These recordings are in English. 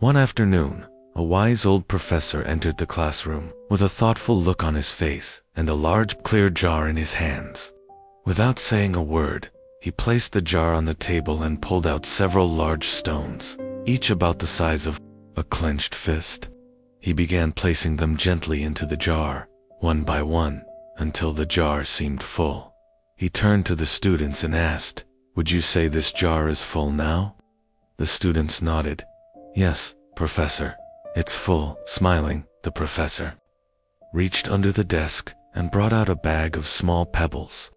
One afternoon, a wise old professor entered the classroom with a thoughtful look on his face and a large, clear jar in his hands. Without saying a word, he placed the jar on the table and pulled out several large stones, each about the size of a clenched fist. He began placing them gently into the jar, one by one, until the jar seemed full. He turned to the students and asked, "Would you say this jar is full now?" The students nodded. "Yes, Professor, it's full." Smiling, the professor reached under the desk and brought out a bag of small pebbles.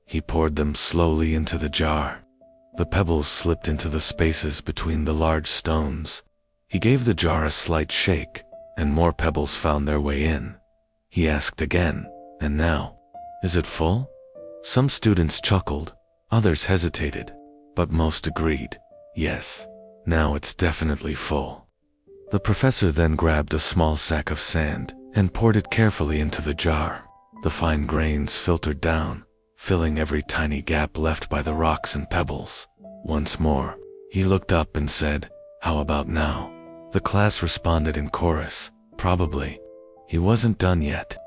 He poured them slowly into the jar. The pebbles slipped into the spaces between the large stones. He gave the jar a slight shake, and more pebbles found their way in. He asked again, "And now, is it full?" Some students chuckled, others hesitated, but most agreed, "Yes, now it's definitely full." The professor then grabbed a small sack of sand and poured it carefully into the jar. The fine grains filtered down, filling every tiny gap left by the rocks and pebbles. Once more, he looked up and said, "How about now?" The class responded in chorus, "Probably." He wasn't done yet.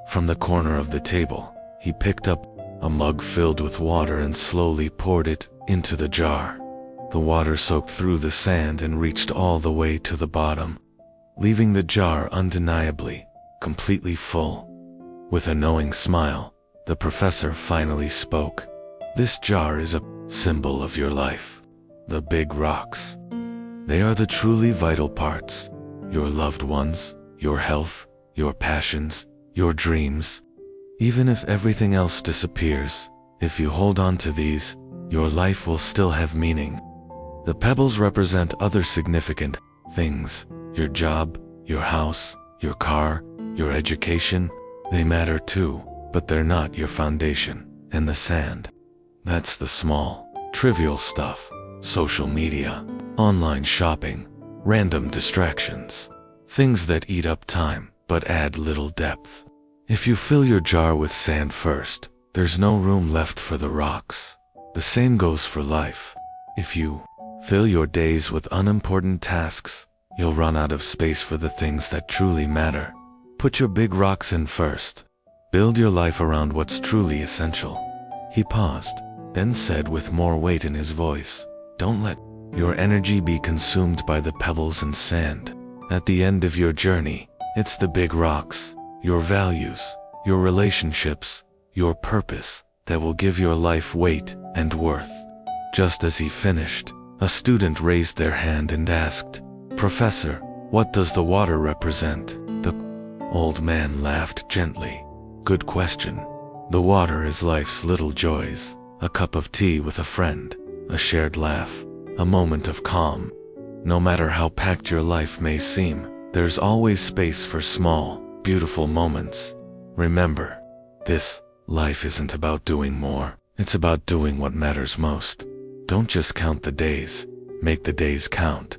From the corner of the table, he picked up a mug filled with water and slowly poured it into the jar. The water soaked through the sand and reached all the way to the bottom, leaving the jar undeniably, completely full. With a knowing smile, the professor finally spoke. "This jar is a symbol of your life. The big rocks. They are the truly vital parts. Your loved ones, your health, your passions, your dreams. Even if everything else disappears, if you hold on to these, your life will still have meaning." The pebbles represent other significant things. Your job, your house, your car, your education. They matter too, but they're not your foundation. And the sand. That's the small, trivial stuff. Social media, online shopping, random distractions. Things that eat up time, but add little depth. If you fill your jar with sand first, there's no room left for the rocks. The same goes for life. If you fill your days with unimportant tasks, you'll run out of space for the things that truly matter. Put your big rocks in first. Build your life around what's truly essential. He paused, then said with more weight in his voice, "Don't let your energy be consumed by the pebbles and sand. At the end of your journey, it's the big rocks, your values, your relationships, your purpose, that will give your life weight and worth." Just as he finished, a student raised their hand and asked, "Professor, what does the water represent?" The old man laughed gently. "Good question. The water is life's little joys, a cup of tea with a friend, a shared laugh, a moment of calm. No matter how packed your life may seem, there's always space for small, beautiful moments. Remember, this life isn't about doing more, it's about doing what matters most. Don't just count the days, make the days count."